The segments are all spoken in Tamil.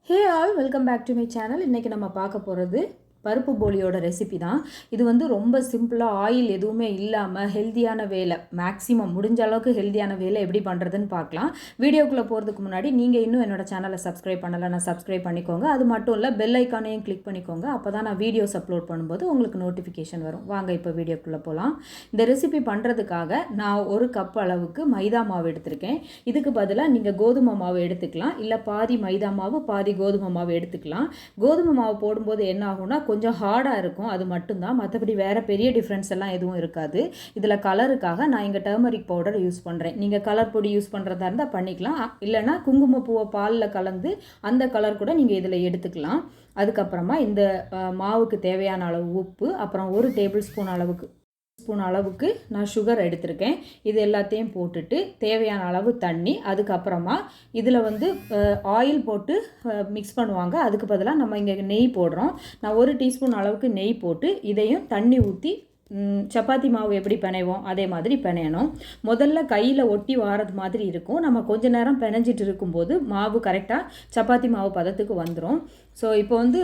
Hey all welcome back to my channel. இன்றைக்கி நம்ம பார்க்க போகிறது பருப்பு போலியோட ரெசிபி தான். இது வந்து ரொம்ப சிம்பிளாக ஆயில் எதுவுமே இல்லாமல் ஹெல்த்தியான வேலை, மேக்ஸிமம் முடிஞ்ச அளவுக்கு ஹெல்த்தியான வேலை எப்படி பண்ணுறதுன்னு பார்க்கலாம். வீடியோக்குள்ளே போகிறதுக்கு முன்னாடி நீங்கள் இன்னும் என்னோடய சேனலை சப்ஸ்கிரைப் பண்ணலைன்னா சப்ஸ்கிரைப் பண்ணிக்கோங்க. அது மட்டும் இல்லை, பெல் ஐக்கானையும் கிளிக் பண்ணிக்கோங்க. அப்போ தான் நான் வீடியோஸ் அப்லோட் பண்ணும்போது உங்களுக்கு நோட்டிஃபிகேஷன் வரும். வாங்க இப்போ வீடியோக்குள்ளே போகலாம். இந்த ரெசிபி பண்ணுறதுக்காக நான் ஒரு கப் அளவுக்கு மைதா மாவு எடுத்திருக்கேன். இதுக்கு பதிலாக நீங்கள் கோதுமை மாவு எடுத்துக்கலாம், இல்லை பாதி மைதா மாவு பாதி கோதுமை மாவு எடுத்துக்கலாம். கோதுமை மாவு போடும்போது என்ன ஆகும்னா கொஞ்சம் ஹார்டாக இருக்கும், அது மட்டும்தான். மற்றபடி வேறு பெரிய டிஃப்ரென்ஸ் எல்லாம் எதுவும் இருக்காது. இதில் கலருக்காக நான் இங்கே டர்மரிக் பவுடர் யூஸ் பண்ணுறேன். நீங்கள் கலர் பொடி யூஸ் பண்ணுறதா இருந்தால் பண்ணிக்கலாம், இல்லைனா குங்குமப்பூவை பாலில் கலந்து அந்த கலர் கூட நீங்கள் இதில் எடுத்துக்கலாம். அதுக்கப்புறமா இந்த மாவுக்கு தேவையான அளவு உப்பு, அப்புறம் 1 டேபிள் ஸ்பூன் அளவுக்கு நான் சுகர் எடுத்திருக்கேன். இது எல்லாத்தையும் போட்டுட்டு தேவையான அளவு தண்ணி, அதுக்கப்புறமா இதில் வந்து ஆயில் போட்டு மிக்ஸ் பண்ணுவாங்க. அதுக்கு பதிலாக நம்ம இங்கே நெய் போடுறோம். நான் 1 டீஸ்பூன் அளவுக்கு நெய் போட்டு இதையும் தண்ணி ஊற்றி சப்பாத்தி மாவு எப்படி பிணைவோம் அதே மாதிரி பிணையணும். முதல்ல கையில் ஒட்டி வாரது மாதிரி இருக்கும். நம்ம கொஞ்ச நேரம் பிணைஞ்சிட்டு இருக்கும்போது மாவு கரெக்டாக சப்பாத்தி மாவு பதத்துக்கு வந்துடும். ஸோ இப்போ வந்து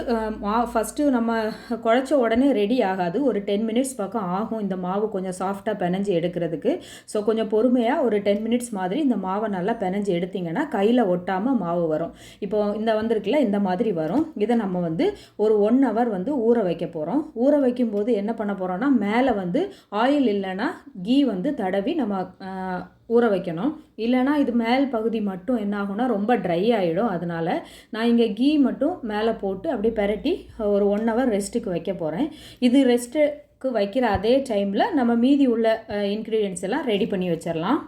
ஃபஸ்ட்டு நம்ம குழச்ச உடனே ரெடி ஆகாது. ஒரு 10 மினிட்ஸ் பக்கம் ஆகும் இந்த மாவு கொஞ்சம் சாஃப்டாக பிணைஞ்சி எடுக்கிறதுக்கு. ஸோ கொஞ்சம் பொறுமையாக ஒரு 10 மினிட்ஸ் மாதிரி இந்த மாவை நல்லா பிணைஞ்சி எடுத்திங்கன்னா கையில் ஒட்டாமல் மாவு வரும். இப்போது இந்த வந்திருக்குல்ல, இந்த மாதிரி வரும். இதை நம்ம வந்து ஒரு 1 ஹவர் வந்து ஊற வைக்க போகிறோம். ஊற வைக்கும்போது என்ன பண்ண போகிறோன்னா, மேலே வந்து ஆயில் இல்லைன்னா கீ வந்து தடவி நம்ம ஊற வைக்கணும். இல்லைனா இது மேல் பகுதி மட்டும் என்ன ஆகும்னா ரொம்ப ட்ரை ஆகிடும். அதனால் நான் இங்கே கீ மட்டும் மேலே போட்டு அப்படியே பெரட்டி ஒரு 1 ஹவர் ரெஸ்ட்டுக்கு வைக்க போகிறேன். இது ரெஸ்ட்டுக்கு வைக்கிற அதே டைமில் நம்ம மீதி உள்ள இன்க்ரீடியன்ட்ஸ் எல்லாம் ரெடி பண்ணி வச்சிடலாம்.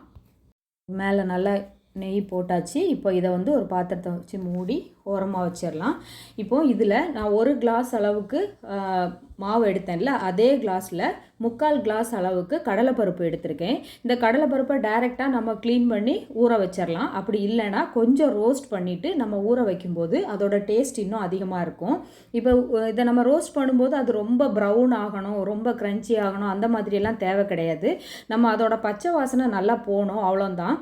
மேலே நல்லா நெய் போட்டாச்சு. இப்போ இதை வந்து ஒரு பாத்திரத்தை வச்சு மூடி ஓரமாக வச்சிடலாம். இப்போது இதில் நான் 1 கிளாஸ் அளவுக்கு மாவு எடுத்தேன்ல, அதே கிளாஸில் 3/4 கிளாஸ் அளவுக்கு கடலைப்பருப்பு எடுத்திருக்கேன். இந்த கடலைப்பருப்பை டைரெக்டாக நம்ம க்ளீன் பண்ணி ஊற வச்சிடலாம். அப்படி இல்லைன்னா கொஞ்சம் ரோஸ்ட் பண்ணிவிட்டு நம்ம ஊற வைக்கும்போது அதோட டேஸ்ட் இன்னும் அதிகமாக இருக்கும். இப்போ இதை நம்ம ரோஸ்ட் பண்ணும்போது அது ரொம்ப ப்ரௌன் ஆகணும், ரொம்ப க்ரன்ச்சி ஆகணும், அந்த மாதிரியெல்லாம் தேவை கிடையாது. நம்ம அதோட பச்சை வாசனை நல்லா போகணும், அவ்வளோதான்.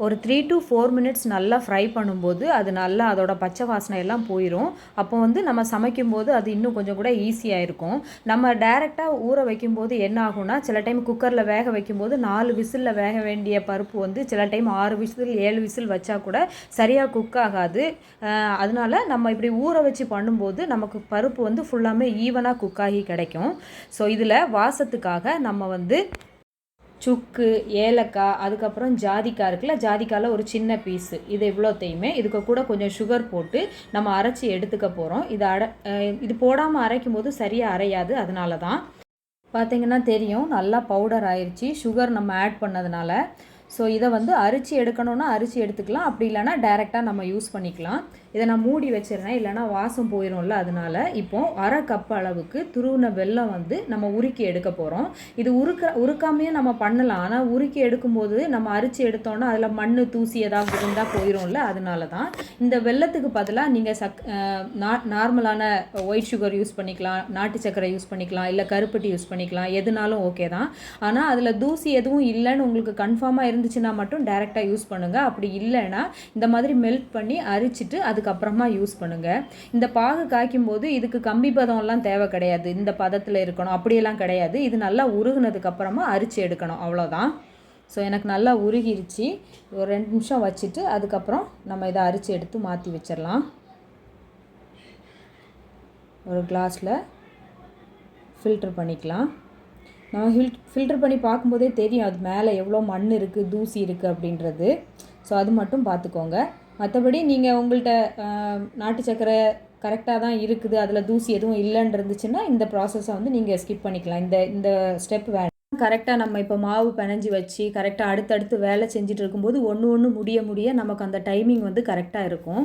ஒரு 3 to 4 மினிட்ஸ் நல்லா ஃப்ரை பண்ணும்போது அது நல்லா அதோட பச்சை வாசனை எல்லாம் போயிடும். அப்போ வந்து நம்ம சமைக்கும்போது அது இன்னும் கொஞ்சம் கூட ஈஸியாக இருக்கும். நம்ம டைரெக்டாக ஊற வைக்கும்போது என்ன ஆகும்னா, சில டைம் குக்கரில் வேக வைக்கும்போது 4 விசிலில் வேக வேண்டிய பருப்பு வந்து சில டைம் 6 விசில் 7 விசில் வச்சா கூட சரியாக குக் ஆகாது. அதனால நம்ம இப்படி ஊற வச்சு பண்ணும்போது நமக்கு பருப்பு வந்து ஃபுல்லாமே ஈவனாக குக் ஆகி கிடைக்கும். ஸோ இதில் வாசத்துக்காக நம்ம வந்து சுக்கு, ஏலக்காய், அதுக்கப்புறம் ஜாதிக்காய் இருக்குல்ல, ஜாதிக்காயில் ஒரு சின்ன பீஸு, இது இவ்வளோத்தையுமே இதுக்கு கூட கொஞ்சம் சுகர் போட்டு நம்ம அரைச்சி எடுத்துக்க போகிறோம். இது போடாமல் அரைக்கும் போது சரியாக அரையாது. அதனால தான் பார்த்திங்கன்னா தெரியும், நல்லா பவுடர் ஆயிடுச்சு சுகர் நம்ம ஆட் பண்ணதுனால. ஸோ இதை வந்து அரிச்சு எடுக்கணுன்னா அரிச்சு எடுத்துக்கலாம், அப்படி இல்லைனா டைரெக்டாக நம்ம யூஸ் பண்ணிக்கலாம். இதை நான் மூடி வச்சிடுறேன், இல்லைனா வாசம் போயிடும்ல. அதனால் இப்போது 1/2 கப் அளவுக்கு துருவின வெல்லம் வந்து நம்ம உருக்கி எடுக்க போகிறோம். இது உருக்காமையே நம்ம பண்ணலாம், ஆனால் உருக்கி எடுக்கும்போது நம்ம அரிச்சு எடுத்தோன்னா அதில் மண் தூசி ஏதாவது இருந்தால் போயிடும்ல. அதனால தான் இந்த வெல்லத்துக்கு பதிலாக நீங்கள் நார்மலான ஒயிட் சுகர் யூஸ் பண்ணிக்கலாம், நாட்டு சர்க்கரை யூஸ் பண்ணிக்கலாம், இல்லை கருப்பட்டி யூஸ் பண்ணிக்கலாம், எதுனாலும் ஓகே தான். ஆனால் அதில் தூசி எதுவும் இல்லைன்னு உங்களுக்கு கன்ஃபார்மாக இருந்துச்சுன்னா மட்டும் டைரெக்டாக யூஸ் பண்ணுங்கள். அப்படி இல்லைன்னா இந்த மாதிரி மெல்ட் பண்ணி அரிச்சிட்டு அதுக்கப்புறமா யூஸ் பண்ணுங்கள். இந்த பாகு காய்க்கும் போது இதுக்கு கம்பி பதம்லாம் தேவை கிடையாது, இந்த பதத்தில் இருக்கணும் அப்படியெல்லாம் கிடையாது. இது நல்லா உருகுனதுக்கப்புறமா அரிச்சு எடுக்கணும், அவ்வளோதான். ஸோ எனக்கு நல்லா உருகிருச்சு. ஒரு 2 நிமிஷம் வச்சுட்டு அதுக்கப்புறம் நம்ம இதை அரிச்சு எடுத்து மாற்றி வச்சிடலாம். ஒரு கிளாஸில் ஃபில்ட்ரு பண்ணிக்கலாம். நம்ம ஃபில்டர் பண்ணி பார்க்கும்போதே தெரியும் அது மேலே எவ்வளோ மண் இருக்குது, தூசி இருக்குது அப்படின்றது. ஸோ அது மட்டும் பார்த்துக்கோங்க. மற்றபடி நீங்கள் உங்கள்கிட்ட நாட்டு சர்க்கரை கரெக்டாக தான் இருக்குது, அதில் தூசி எதுவும் இல்லைன்னு இருந்துச்சுன்னா இந்த ப்ராசஸை வந்து நீங்கள் ஸ்கிப் பண்ணிக்கலாம். இந்த ஸ்டெப் வேணும். கரெக்டாக நம்ம இப்போ மாவு பிணைஞ்சி வச்சு கரெக்டாக அடுத்தடுத்து வேலை செஞ்சுட்டு இருக்கும்போது ஒன்று முடிய நமக்கு அந்த டைமிங் வந்து கரெக்டாக இருக்கும்.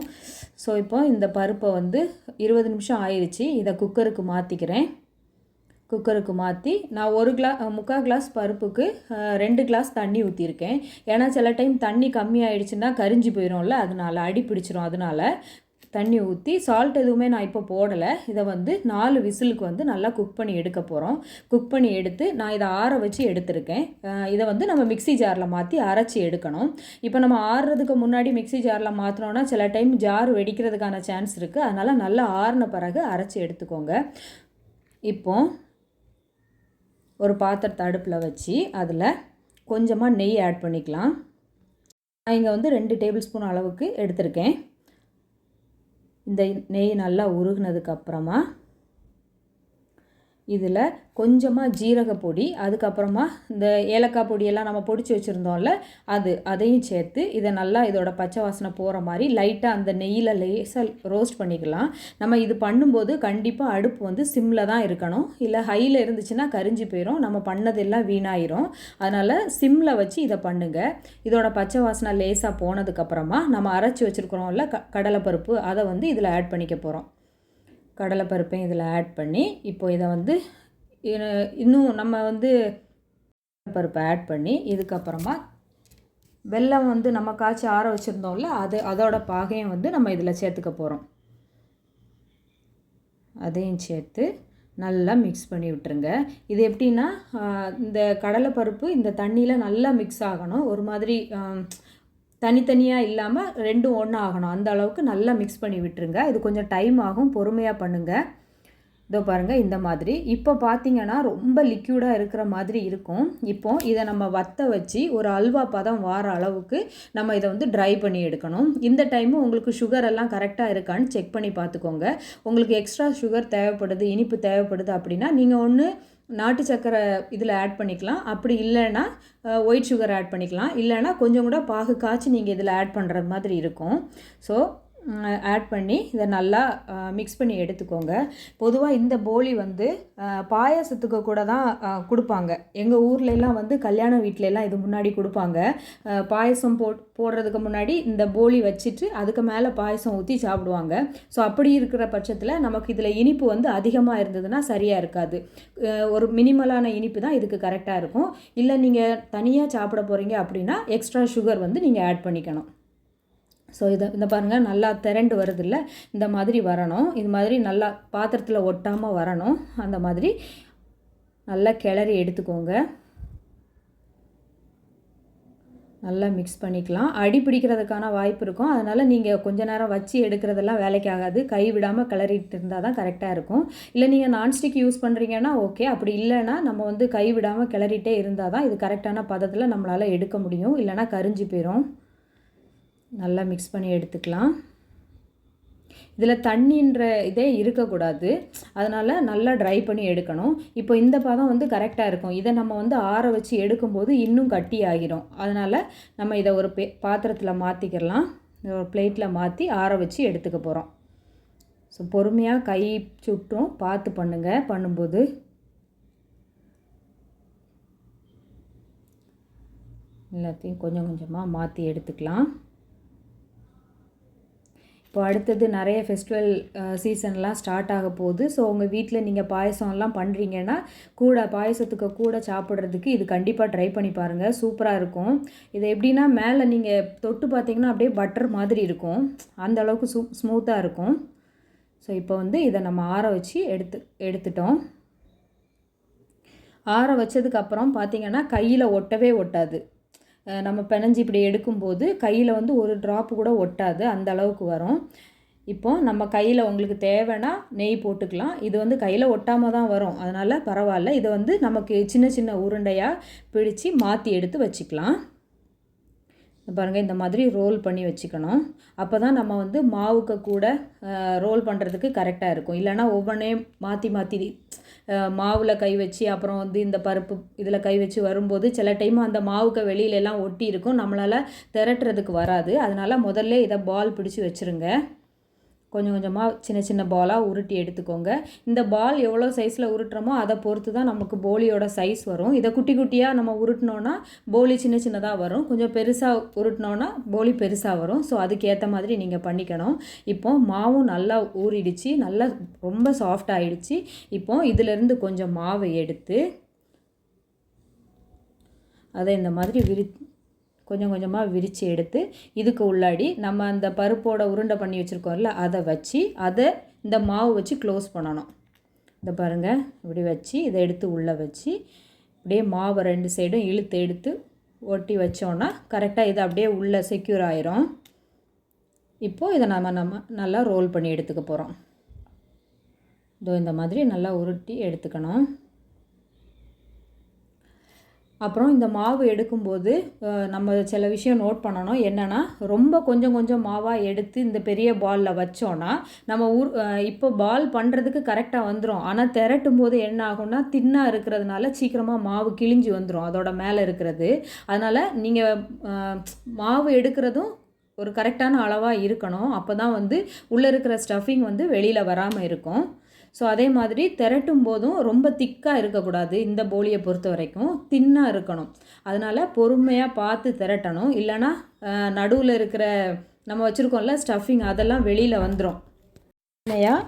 ஸோ இப்போ இந்த பருப்பை வந்து 20 நிமிஷம் ஆயிடுச்சு. இதை குக்கருக்கு மாற்றிக்கிறேன். குக்கருக்கு மாற்றி நான் 3/4 கிளாஸ் பருப்புக்கு 2 கிளாஸ் தண்ணி ஊற்றிருக்கேன். ஏன்னா சில டைம் தண்ணி கம்மி ஆயிடுச்சுன்னா கரிஞ்சு போயிடும்ல, அதனால அடி பிடிச்சிரும். அதனால் தண்ணி ஊற்றி சால்ட் எதுவுமே நான் இப்போ போடலை. இதை வந்து 4 விசிலுக்கு வந்து நல்லா குக் பண்ணி எடுக்க போகிறோம். குக் பண்ணி எடுத்து நான் இதை ஆற வச்சு எடுத்திருக்கேன். இதை வந்து நம்ம மிக்ஸி ஜாரில் மாற்றி அரைச்சி எடுக்கணும். இப்போ நம்ம ஆறுறதுக்கு முன்னாடி மிக்ஸி ஜாரில் மாற்றினோன்னா சில டைம் ஜார் வெடிக்கிறதுக்கான சான்ஸ் இருக்குது. அதனால் நல்லா ஆறின பிறகு அரைச்சி எடுத்துக்கோங்க. இப்போ ஒரு பாத்திரத்தை அடுப்பில் வச்சு அதில் கொஞ்சமாக நெய் ஆட் பண்ணிக்கலாம். நான் இங்கே வந்து 2 டேபிள் ஸ்பூன் அளவுக்கு எடுத்திருக்கேன். இந்த நெய் நல்லா உருகுனதுக்கப்புறமா இதில் கொஞ்சமாக ஜீரக பொடி, அதுக்கப்புறமா இந்த ஏலக்காய் பொடியெல்லாம் நம்ம பொடிச்சு வச்சுருந்தோம்ல அதையும் சேர்த்து இதை நல்லா இதோட பச்சை வாசனை போகிற மாதிரி லைட்டாக அந்த நெய்யில் லேசாக ரோஸ்ட் பண்ணிக்கலாம். நம்ம இது பண்ணும்போது கண்டிப்பாக அடுப்பு வந்து சிம்மில் தான் இருக்கணும். இல்லை ஹையில் இருந்துச்சுன்னா கரிஞ்சு போயிடும், நம்ம பண்ணதெல்லாம் வீணாயிரும். அதனால் சிம்மில் வச்சு இதை பண்ணுங்கள். இதோட பச்சை வாசனை லேசாக போனதுக்கப்புறமா நம்ம அரைச்சி வச்சுருக்கிறோம்ல கடலைப்பருப்பு, அதை வந்து இதில் ஆட் பண்ணிக்க போகிறோம். கடலைப்பருப்பையும் இதில் ஆட் பண்ணி இப்போ இதை வந்து இன்னும் நம்ம வந்து பருப்பை ஆட் பண்ணி இதுக்கப்புறமா வெல்லம் வந்து நம்ம காய்ச்சி ஆற வச்சுருந்தோம்ல அதோட பாகையும் வந்து நம்ம இதில் சேர்த்துக்க போகிறோம். அதையும் சேர்த்து நல்லா மிக்ஸ் பண்ணி விட்டுருங்க. இது எப்படின்னா இந்த கடலைப்பருப்பு இந்த தண்ணியில் நல்லா மிக்ஸ் ஆகணும். ஒரு மாதிரி தனித்தனியாக இல்லாமல் ரெண்டும் ஒன்றா ஆகணும். அந்த அளவுக்கு நல்லா மிக்ஸ் பண்ணி விட்டுருங்க. இது கொஞ்சம் டைம் ஆகும், பொறுமையாக பண்ணுங்கள். இதோ பாருங்கள் இந்த மாதிரி. இப்போ பார்த்திங்கன்னா ரொம்ப லிக்யூடாக இருக்கிற மாதிரி இருக்கும். இப்போ இதை நம்ம வற்ற வச்சு ஒரு அல்வா பதம் வார அளவுக்கு நம்ம இதை வந்து ட்ரை பண்ணி எடுக்கணும். இந்த டைமு உங்களுக்கு சுகர் எல்லாம் கரெக்டாக இருக்கான்னு செக் பண்ணி பார்த்துக்கோங்க. உங்களுக்கு எக்ஸ்ட்ரா சுகர் தேவைப்படுது, இனிப்பு தேவைப்படுது அப்படின்னா நீங்கள் ஒன்று நாட்டு சர்க்கரை இதில் ஆட் பண்ணிக்கலாம். அப்படி இல்லைன்னா ஒயிட் சுகர் ஆட் பண்ணிக்கலாம். இல்லைன்னா கொஞ்சம் கூட பாகு காய்ச்சி நீங்கள் இதில் ஆட் பண்ணுற மாதிரி இருக்கும். ஸோ ஆட் பண்ணி இதை நல்லா மிக்ஸ் பண்ணி எடுத்துக்கோங்க. பொதுவாக இந்த போலி வந்து பாயாசத்துக்கு கூட தான் கொடுப்பாங்க. எங்கள் ஊர்லெலாம் வந்து கல்யாண வீட்டிலலாம் இது முன்னாடி கொடுப்பாங்க. பாயசம் போடுறதுக்கு முன்னாடி இந்த போலி வச்சுட்டு அதுக்கு மேலே பாயசம் ஊற்றி சாப்பிடுவாங்க. ஸோ அப்படி இருக்கிற பட்சத்தில் நமக்கு இதில் இனிப்பு வந்து அதிகமாக இருந்ததுன்னா சரியாக இருக்காது. ஒரு மினிமலான இனிப்பு தான் இதுக்கு கரெக்டாக இருக்கும். இல்லை நீங்கள் தனியாக சாப்பிட போகிறீங்க அப்படின்னா எக்ஸ்ட்ரா சுகர் வந்து நீங்கள் ஆட் பண்ணிக்கணும். ஸோ இந்த பாருங்கள் நல்லா திரண்டு வருதில்ல, இந்த மாதிரி வரணும். இது மாதிரி நல்லா பாத்திரத்தில் ஒட்டாமல் வரணும். அந்த மாதிரி நல்லா கிளறி எடுத்துக்கோங்க. நல்லா மிக்ஸ் பண்ணிக்கலாம். அடி பிடிக்கிறதுக்கான வாய்ப்பு இருக்கும். அதனால் நீங்கள் கொஞ்ச நேரம் வச்சு எடுக்கிறதெல்லாம் வேலைக்கு ஆகாது. கை விடாமல் கிளறிட்டு இருந்தால் தான் கரெக்டாக இருக்கும். இல்லை நீங்கள் நான்ஸ்டிக் யூஸ் பண்ணுறீங்கன்னா ஓகே, அப்படி இல்லைன்னா நம்ம வந்து கை விடாமல் கிளறிட்டே இருந்தால் தான் இது கரெக்டான பதத்தில் நம்மளால் எடுக்க முடியும். இல்லைனா கரிஞ்சு போயிடும். நல்லா மிக்ஸ் பண்ணி எடுத்துக்கலாம். இதில் தண்ணின்ற இதே இருக்கக்கூடாது. அதனால் நல்லா ட்ரை பண்ணி எடுக்கணும். இப்போ இந்த பதம் வந்து கரெக்டாக இருக்கும். இதை நம்ம வந்து ஆற வச்சு எடுக்கும்போது இன்னும் கட்டி ஆகிரும். அதனால் நம்ம இதை ஒரு பாத்திரத்தில் மாற்றிக்கலாம். ஒரு பிளேட்டில் மாற்றி ஆற வச்சு எடுத்துக்க போகிறோம். ஸோ பொறுமையாக கை சுட்டும் பார்த்து பண்ணுங்கள். பண்ணும்போது எல்லாத்தையும் கொஞ்சம் கொஞ்சமாக மாற்றி எடுத்துக்கலாம். இப்போ அடுத்தது நிறைய ஃபெஸ்டிவல் சீசன்லாம் ஸ்டார்ட் ஆக போகுது. ஸோ உங்கள் வீட்டில் நீங்கள் பாயசம்லாம் பண்ணுறீங்கன்னா பாயசத்துக்கு கூட சாப்பிட்றதுக்கு இது கண்டிப்பாக ட்ரை பண்ணி பாருங்கள். சூப்பராக இருக்கும். இது எப்படின்னா மேலே நீங்கள் தொட்டு பார்த்தீங்கன்னா அப்படியே பட்டர் மாதிரி இருக்கும். அந்த அளவுக்கு ஸ்மூத்தாக இருக்கும். ஸோ இப்போ வந்து இதை நம்ம ஆற வச்சு எடுத்துட்டோம். ஆற வச்சதுக்கப்புறம் பார்த்திங்கன்னா கையில் ஒட்டவே ஒட்டாது. நம்ம பிணைஞ்சி இப்படி எடுக்கும்போது கையில் வந்து ஒரு ட்ராப்பு கூட ஒட்டாது. அந்த அளவுக்கு வரும். இப்போது நம்ம கையில் உங்களுக்கு தேவைன்னா நெய் போட்டுக்கலாம். இது வந்து கையில் ஒட்டாமல் தான் வரும். அதனால் பரவாயில்ல. இதை வந்து நமக்கு சின்ன சின்ன உருண்டையாக பிடிச்சி மாற்றி எடுத்து வச்சுக்கலாம். பாருங்கள் இந்த மாதிரி ரோல் பண்ணி வச்சுக்கணும். அப்போ தான் நம்ம வந்து மாவுக்கு கூட ரோல் பண்ணுறதுக்கு கரெக்டாக இருக்கும். இல்லைனா ஒவ்வொன்றையும் மாற்றி மாவில் கை வச்சு அப்புறம் வந்து இந்த பருப்பு இதில் கை வச்சு வரும்போது சில டைம் அந்த மாவுக்கு வெளியிலலாம் ஒட்டி இருக்கும். நம்மளால் திரட்டுறதுக்கு வராது. அதனால் முதல்ல இதை பால் பிடிச்சி வச்சுருங்க. கொஞ்சம் கொஞ்சமாக சின்ன சின்ன பாலாக உருட்டி எடுத்துக்கோங்க. இந்த பால் எவ்வளோ சைஸில் உருட்டுறோமோ அதை பொறுத்து தான் நமக்கு போலியோட சைஸ் வரும். இதை குட்டி குட்டியாக நம்ம உருட்டினோன்னா போலி சின்ன சின்னதாக வரும். கொஞ்சம் பெருசாக உருட்டினோன்னா போலி பெருசாக வரும். ஸோ அதுக்கேற்ற மாதிரி நீங்கள் பண்ணிக்கணும். இப்போது மாவும் நல்லா ஊறிடுச்சு, நல்லா ரொம்ப சாஃப்ட் ஆகிடுச்சு. இப்போது இதிலேருந்து கொஞ்சம் மாவை எடுத்து அதை இந்த மாதிரி கொஞ்சம் கொஞ்சமாக விரித்து எடுத்து இதுக்கு உள்ளாடி நம்ம அந்த பருப்போட உருண்டை பண்ணி வச்சுருக்கோம்ல அதை வச்சு அதை இந்த மாவு வச்சு க்ளோஸ் பண்ணணும். இதை பாருங்கள், இப்படி வச்சு இதை எடுத்து உள்ளே வச்சு அப்படியே மாவை 2 சைடும் இழுத்து எடுத்து ஒட்டி வச்சோன்னா கரெக்டாக இது அப்படியே உள்ளே செக்யூர் ஆயிரும். இப்போது இதை நம்ம நல்லா ரோல் பண்ணி எடுத்துக்க போகிறோம். இதோ இந்த மாதிரி நல்லா உருட்டி எடுத்துக்கணும். அப்புறம் இந்த மாவு எடுக்கும்போது நம்ம சில விஷயம் நோட் பண்ணணும். என்னென்னா, ரொம்ப கொஞ்சம் கொஞ்சம் மாவாக எடுத்து இந்த பெரிய பாலில் வச்சோன்னா நம்ம இப்போ பால் பண்ணுறதுக்கு கரெக்டாக வந்துடும். ஆனால் திரட்டும் போது என்ன ஆகும்னா தின்னாக இருக்கிறதுனால சீக்கிரமாக மாவு கிழிஞ்சி வந்துடும் அதோட மேலே இருக்கிறது. அதனால் நீங்கள் மாவு எடுக்கிறதும் ஒரு கரெக்டான அளவாக இருக்கணும். அப்போ தான் வந்து உள்ளே இருக்கிற ஸ்டஃபிங் வந்து வெளியில் வராமல் இருக்கும். ஸோ அதே மாதிரி திரட்டும் போதும் ரொம்ப திக்காக இருக்கக்கூடாது. இந்த போலியை பொறுத்த வரைக்கும் தின்னாக இருக்கணும். அதனால் பொறுமையாக பார்த்து திரட்டணும். இல்லைனா நடுவில் இருக்கிற நம்ம வச்சுருக்கோம்ல ஸ்டஃபிங் அதெல்லாம் வெளியில் வந்துடும். உண்மையாக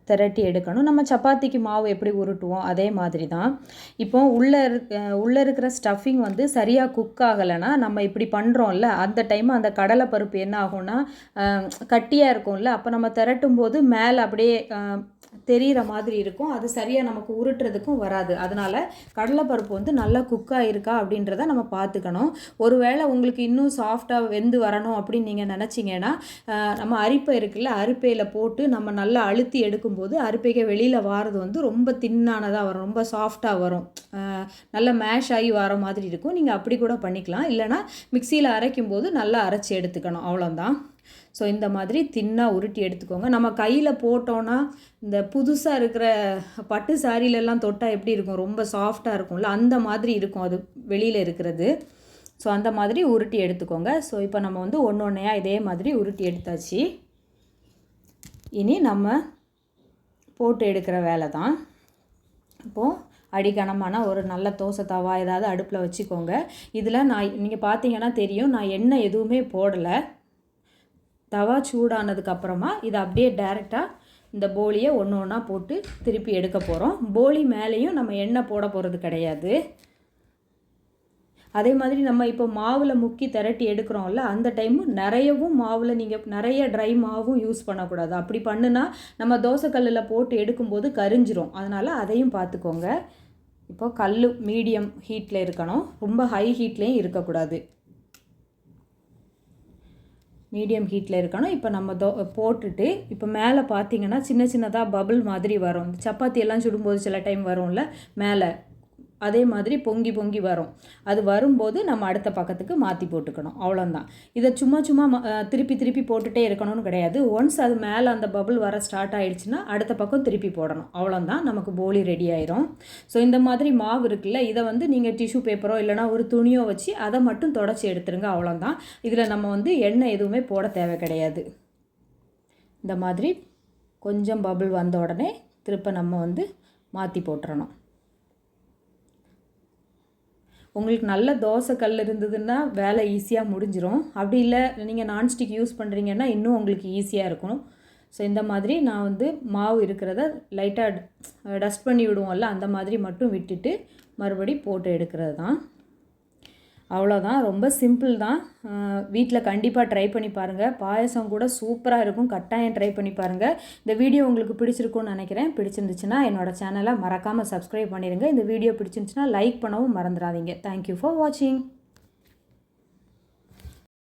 திரட்டி எடுக்கணும். நம்ம சப்பாத்திக்கு மாவு எப்படி உருட்டுவோம் அதே மாதிரி தான். இப்போ உள்ளே இருக்கிற ஸ்டஃபிங் வந்து சரியாக குக் ஆகலைன்னா நம்ம இப்படி பண்ணுறோம்ல அந்த டைம் அந்த கடலைப்பருப்பு என்ன ஆகும்னா கட்டியாக இருக்கும்ல, அப்போ நம்ம திரட்டும் போது மேலே அப்படியே தெரிகிற மாதிரி இருக்கும். அது சரியாக நமக்கு உருட்டுறதுக்கும் வராது. அதனால் கடலைப்பருப்பு வந்து நல்லா குக்காக இருக்கா அப்படின்றத நம்ம பார்த்துக்கணும். ஒருவேளை உங்களுக்கு இன்னும் சாஃப்டாக வெந்து வரணும் அப்படின்னு நீங்கள் நினச்சிங்கன்னா நம்ம அரிப்பை இருக்குல்ல, அரிப்பையில் போட்டு நம்ம நல்லா அழுத்தி எடுக்கும்போது அரிப்பைக்கு வெளியில் வாரது வந்து ரொம்ப தின்னானதாக வரும், ரொம்ப சாஃப்டாக வரும், நல்லா மேஷ் ஆகி வர மாதிரி இருக்கும். நீங்கள் அப்படி கூட பண்ணிக்கலாம். இல்லைனா மிக்சியில் அரைக்கும் போது நல்லா அரைச்சி எடுத்துக்கணும், அவ்வளோதான். ஸோ இந்த மாதிரி தின்னாக உருட்டி எடுத்துக்கோங்க. நம்ம கையில் போட்டோன்னா இந்த புதுசாக இருக்கிற பட்டு சாரிலெல்லாம் தொட்டால் எப்படி இருக்கும், ரொம்ப சாஃப்டாக இருக்கும்ல, அந்த மாதிரி இருக்கும் அது வெளியில் இருக்கிறது. ஸோ அந்த மாதிரி உருட்டி எடுத்துக்கோங்க. ஸோ இப்போ நம்ம வந்து ஒன்றையாக இதே மாதிரி உருட்டி எடுத்தாச்சு. இனி நம்ம போட்டு எடுக்கிற வேலை தான். இப்போது அடிக்கனமான ஒரு நல்ல தோசை தவா ஏதாவது அடுப்பில் வச்சுக்கோங்க. இதில் நீங்கள் பார்த்தீங்கன்னா தெரியும், நான் எண்ணெய் எதுவுமே போடலை. தவா சூடானதுக்கப்புறமா இதை அப்படியே டைரெக்டாக இந்த போலியை ஒன்றா போட்டு திருப்பி எடுக்க போகிறோம். போலி மேலேயும் நம்ம எண்ணெய் போட போகிறது கிடையாது. அதே மாதிரி நம்ம இப்போ மாவில் முக்கி திரட்டி எடுக்கிறோம்ல அந்த டைமு நிறையவும் மாவில் நீங்கள் நிறைய ட்ரை மாவும் யூஸ் பண்ணக்கூடாது. அப்படி பண்ணுனா நம்ம தோசைக்கல்லில் போட்டு எடுக்கும்போது கரிஞ்சிரும். அதனால் அதையும் பார்த்துக்கோங்க. இப்போ கல் மீடியம் ஹீட்டில் இருக்கணும், ரொம்ப ஹை ஹீட்லேயும் இருக்கக்கூடாது, மீடியம் ஹீட்டில் இருக்கணும். இப்போ நம்ம போட்டுட்டு இப்போ மேலே பார்த்தீங்கன்னா சின்ன சின்னதாக பபிள் மாதிரி வரும். சப்பாத்தி எல்லாம் சுடும்போது சில டைம் வரும்ல மேலே, அதே மாதிரி பொங்கி பொங்கி வரும். அது வரும்போது நம்ம அடுத்த பக்கத்துக்கு மாற்றி போட்டுக்கணும், அவ்வளோதான். இதை சும்மா திருப்பி திருப்பி போட்டுகிட்டே இருக்கணும்னு கிடையாது. ஒன்ஸ் அது மேலே அந்த பபிள் வர ஸ்டார்ட் ஆகிடுச்சுன்னா அடுத்த பக்கம் திருப்பி போடணும், அவ்வளோதான். நமக்கு போலி ரெடி ஆயிரும். ஸோ இந்த மாதிரி மாவு இருக்குல்ல, இதை வந்து நீங்கள் டிஷ்யூ பேப்பரோ இல்லைனா ஒரு துணியோ வச்சு அதை மட்டும் தொடச்சி எடுத்துருங்க, அவ்வளோதான். இதில் நம்ம வந்து எண்ணெய் எதுவுமே போட தேவை கிடையாது. இந்த மாதிரி கொஞ்சம் பபிள் வந்த உடனே திருப்ப நம்ம வந்து மாற்றி போட்டுறணும். உங்களுக்கு நல்ல தோசை கல் இருந்ததுன்னா வேலை ஈஸியாக முடிஞ்சிடும். அப்படி இல்லை நீங்கள் நான்ஸ்டிக் யூஸ் பண்ணுறீங்கன்னா இன்னும் உங்களுக்கு ஈஸியாக இருக்கும். ஸோ இந்த மாதிரி நான் வந்து மாவு இருக்கிறத லைட்டாக டஸ்ட் பண்ணி விடுவோம்ல அந்த மாதிரி மட்டும் விட்டுட்டு மறுபடி போட்டு எடுக்கிறது தான், அவ்வளோதான். ரொம்ப சிம்பிள் தான். வீட்டில் கண்டிப்பாக ட்ரை பண்ணி பாருங்கள். பாயசம் கூட சூப்பராக இருக்கும், கட்டாயம் ட்ரை பண்ணி பாருங்கள். இந்த வீடியோ உங்களுக்கு பிடிச்சிருக்கும்னு நினைக்கிறேன். பிடிச்சிருந்துச்சுன்னா என்னோடய சேனலை மறக்காமல் சப்ஸ்கிரைப் பண்ணிடுங்க. இந்த வீடியோ பிடிச்சிருந்துச்சுன்னா லைக் பண்ணவும் மறந்துடாதீங்க. தேங்க்யூ ஃபார் வாட்சிங்.